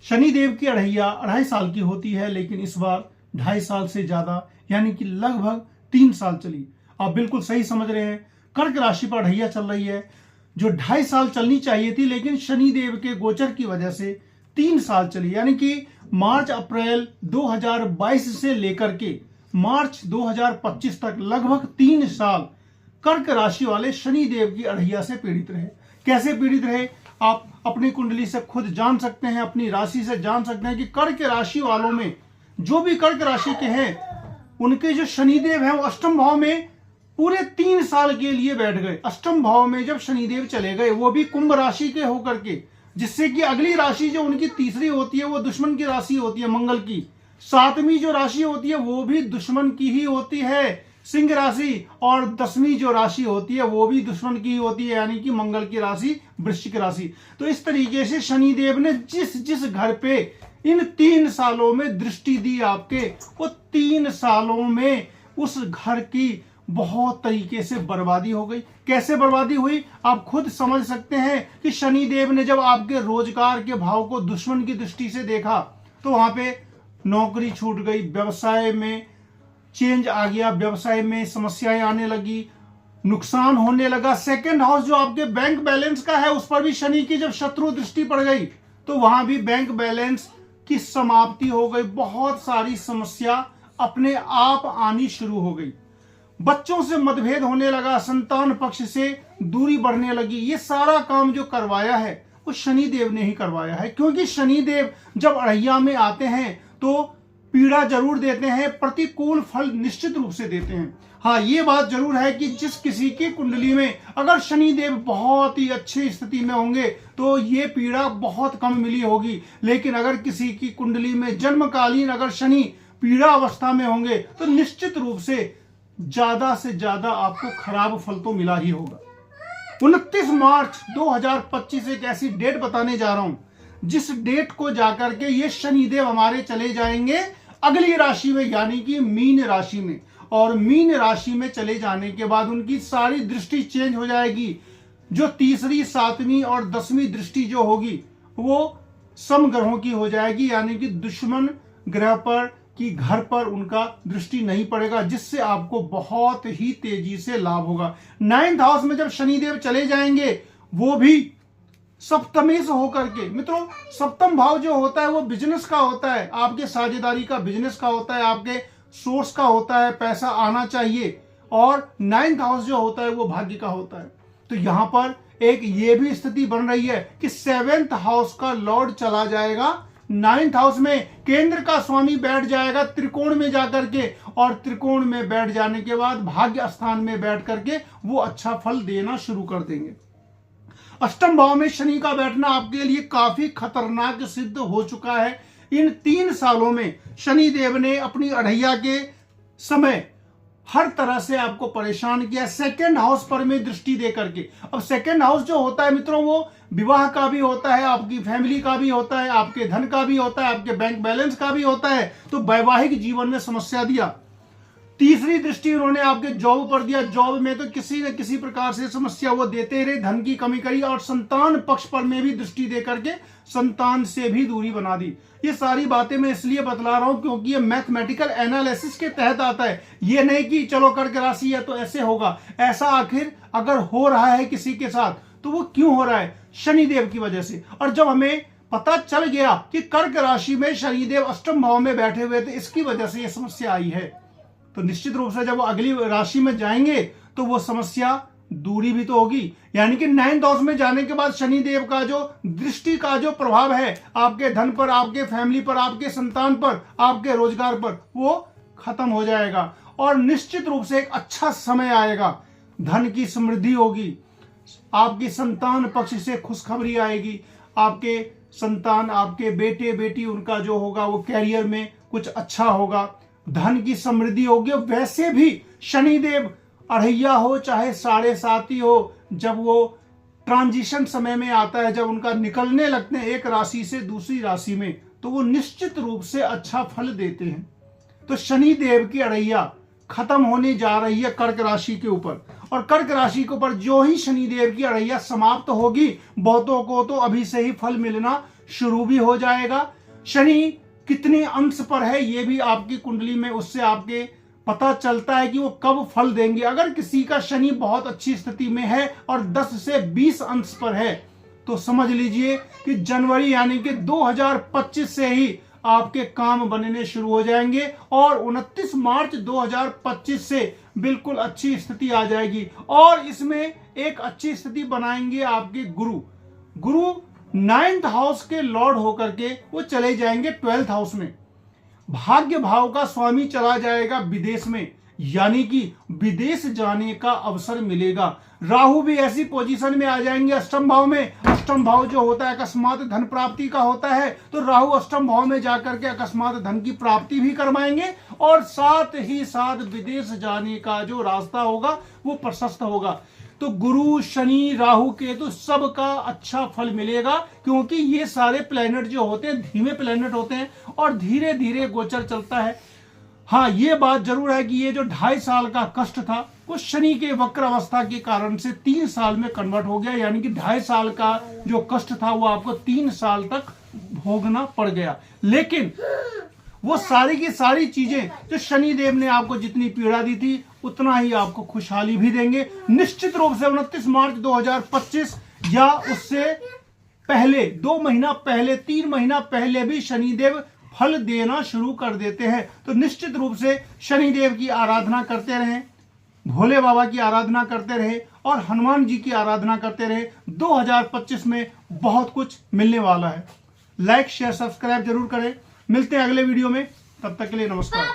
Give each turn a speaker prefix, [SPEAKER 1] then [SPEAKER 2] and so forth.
[SPEAKER 1] शनि देव की अढ़ैया 2.5 साल की होती है, लेकिन इस बार 2.5 साल से ज्यादा यानी कि लगभग 3 साल चली। आप बिल्कुल सही समझ रहे हैं, कर्क राशि पर अढ़ैया चल रही है जो 2.5 साल चलनी चाहिए थी, लेकिन शनि देव के गोचर की वजह से 3 साल चली। यानी कि मार्च अप्रैल 2022 से लेकर के मार्च 2025 तक लगभग 3 साल कर्क राशि वाले शनि देव की अढ़ैया से पीड़ित रहे। कैसे पीड़ित रहे आप अपनी कुंडली से खुद जान सकते हैं, अपनी राशि से जान सकते हैं कि कर्क राशि वालों में जो भी कर्क राशि के हैं उनके जो शनिदेव हैं वो अष्टम भाव में पूरे 3 साल के लिए बैठ गए। अष्टम भाव में जब शनिदेव चले गए, वो भी कुंभ राशि के होकर के, जिससे कि अगली राशि जो उनकी तीसरी होती है वो दुश्मन की राशि होती है मंगल की। 7वीं जो राशि होती है वो भी दुश्मन की ही होती है सिंह राशि, और 10वीं जो राशि होती है वो भी दुश्मन की होती है यानी कि मंगल की राशि वृश्चिक राशि। तो इस तरीके से शनिदेव ने जिस जिस घर पे इन 3 सालों में दृष्टि दी आपके, वो 3 सालों में उस घर की बहुत तरीके से बर्बादी हो गई। कैसे बर्बादी हुई आप खुद समझ सकते हैं कि शनिदेव ने जब आपके रोजगार के भाव को दुश्मन की दृष्टि से देखा तो वहां पे नौकरी छूट गई, व्यवसाय में चेंज आ गया, व्यवसाय में समस्याएं आने लगी, नुकसान होने लगा। सेकंड हाउस जो आपके बैंक बैलेंस का है उस पर भी शनि की जब शत्रु दृष्टि पड़ गई तो वहां भी बैंक बैलेंस की समाप्ति हो गई। बहुत सारी समस्या अपने आप आनी शुरू हो गई, बच्चों से मतभेद होने लगा, संतान पक्ष से दूरी बढ़ने लगी। ये सारा काम जो करवाया है वो शनिदेव ने ही करवाया है, क्योंकि शनिदेव जब अढ़ैया में आते हैं तो पीड़ा जरूर देते हैं, प्रतिकूल फल निश्चित रूप से देते हैं। हाँ, ये बात जरूर है कि जिस किसी की कुंडली में अगर शनिदेव बहुत ही अच्छी स्थिति में होंगे तो ये पीड़ा बहुत कम मिली होगी, लेकिन अगर किसी की कुंडली में जन्मकालीन अगर शनि पीड़ा अवस्था में होंगे तो निश्चित रूप से ज्यादा आपको खराब फल तो मिला ही होगा। 29 मार्च 2025 एक ऐसी डेट बताने जा रहा हूं जिस डेट को जाकर के ये शनिदेव हमारे चले जाएंगे अगली राशि में यानी कि मीन राशि में, और मीन राशि में चले जाने के बाद उनकी सारी दृष्टि चेंज हो जाएगी। जो तीसरी, 7वीं और 10वीं दृष्टि जो होगी वो सम ग्रहों की हो जाएगी, यानी कि दुश्मन ग्रह पर कि घर पर उनका दृष्टि नहीं पड़ेगा, जिससे आपको बहुत ही तेजी से लाभ होगा। 9th हाउस में जब शनिदेव चले जाएंगे वो भी सप्तमी से होकर के, मित्रों सप्तम भाव जो होता है वो बिजनेस का होता है, आपके साझेदारी का, बिजनेस का होता है, आपके सोर्स का होता है, पैसा आना चाहिए। और 9th हाउस जो होता है वो भाग्य का होता है। तो यहां पर एक ये भी स्थिति बन रही है कि 7th हाउस का लॉर्ड चला जाएगा 9th हाउस में, केंद्र का स्वामी बैठ जाएगा त्रिकोण में जाकर के, और त्रिकोण में बैठ जाने के बाद भाग्य स्थान में बैठ करके वो अच्छा फल देना शुरू कर देंगे। अष्टम भाव में शनि का बैठना आपके लिए काफी खतरनाक सिद्ध हो चुका है। इन 3 सालों में शनि देव ने अपनी अढ़ैया के समय हर तरह से आपको परेशान किया, 2nd हाउस पर में दृष्टि दे करके। अब 2nd हाउस जो होता है मित्रों वो विवाह का भी होता है, आपकी फैमिली का भी होता है, आपके धन का भी होता है, आपके बैंक बैलेंस का भी होता है। तो वैवाहिक जीवन में समस्या दिया। तीसरी दृष्टि उन्होंने आपके जॉब पर दिया, जॉब में तो किसी न किसी प्रकार से समस्या वो देते रहे, धन की कमी करी, और संतान पक्ष पर में भी दृष्टि दे करके संतान से भी दूरी बना दी। ये सारी बातें मैं इसलिए बतला रहा हूं क्योंकि ये मैथमेटिकल एनालिसिस के तहत आता है। ये नहीं कि चलो कर्क राशि है तो ऐसे होगा, ऐसा आखिर अगर हो रहा है किसी के साथ तो वो क्यों हो रहा है? शनिदेव की वजह से। और जब हमें पता चल गया कि कर्क राशि में शनिदेव अष्टम भाव में बैठे हुए थे, इसकी वजह से ये समस्या आई है, तो निश्चित रूप से जब वो अगली राशि में जाएंगे तो वो समस्या दूरी भी तो होगी। यानी कि 9th हाउस में जाने के बाद शनिदेव का जो दृष्टि का जो प्रभाव है आपके धन पर, आपके फैमिली पर, आपके संतान पर, आपके रोजगार पर, वो खत्म हो जाएगा। और निश्चित रूप से एक अच्छा समय आएगा, धन की समृद्धि होगी, आपकी संतान पक्ष से खुशखबरी आएगी, आपके संतान, आपके बेटे बेटी, उनका जो होगा वो कैरियर में कुछ अच्छा होगा, धन की समृद्धि होगी। वैसे भी शनिदेव अढ़ैया हो चाहे 7.5 हो, जब वो ट्रांजिशन समय में आता है, जब उनका निकलने लगते हैं एक राशि से दूसरी राशि में, तो वो निश्चित रूप से अच्छा फल देते हैं। तो शनिदेव की अढ़ैया खत्म होने जा रही है कर्क राशि के ऊपर, और कर्क राशि के ऊपर जो ही शनिदेव की अढ़ैया समाप्त होगी, बहुतों को तो अभी से ही फल मिलना शुरू भी हो जाएगा। शनि कितने अंश पर है ये भी आपकी कुंडली में उससे आपके पता चलता है कि वो कब फल देंगे। अगर किसी का शनि बहुत अच्छी स्थिति में है और 10 से 20 अंश पर है तो समझ लीजिए कि जनवरी यानी कि 2025 से ही आपके काम बनने शुरू हो जाएंगे और 29 मार्च 2025 से बिल्कुल अच्छी स्थिति आ जाएगी। और इसमें एक अच्छी स्थिति बनाएंगे आपके गुरु 9th हाउस के लॉर्ड होकर के वो चले जाएंगे 12th हाउस में। भाग्य भाव का स्वामी चला जाएगा विदेश में, यानी कि विदेश जाने का अवसर मिलेगा। राहु भी ऐसी पोजीशन में आ जाएंगे अष्टम भाव में। अष्टम भाव जो होता है अकस्मात धन प्राप्ति का होता है, तो राहु अष्टम भाव में जाकर के अकस्मात धन की प्राप्ति भी करवाएंगे और साथ ही साथ विदेश जाने का जो रास्ता होगा वो प्रशस्त होगा। तो गुरु शनि राहु केतु सबका अच्छा फल मिलेगा, क्योंकि ये सारे प्लैनेट जो होते हैं धीमे प्लैनेट होते हैं और धीरे धीरे गोचर चलता है। हाँ, ये बात जरूर है कि ये जो 2.5 साल का कष्ट था वो शनि के वक्र अवस्था के कारण से 3 साल में कन्वर्ट हो गया, यानी कि 2.5 साल का जो कष्ट था वो आपको 3 साल तक भोगना पड़ गया। लेकिन वो सारी की सारी चीजें जो शनि देव ने आपको जितनी पीड़ा दी थी उतना ही आपको खुशहाली भी देंगे। निश्चित रूप से 29 मार्च 2025 या उससे पहले 2 महीना पहले 3 महीना पहले भी शनिदेव फल देना शुरू कर देते हैं। तो निश्चित रूप से शनिदेव की आराधना करते रहें, भोले बाबा की आराधना करते रहे और हनुमान जी की आराधना करते रहे। 2025 में बहुत कुछ मिलने वाला है। लाइक शेयर सब्सक्राइब जरूर करें। मिलते हैं अगले वीडियो में, तब तक के लिए नमस्कार।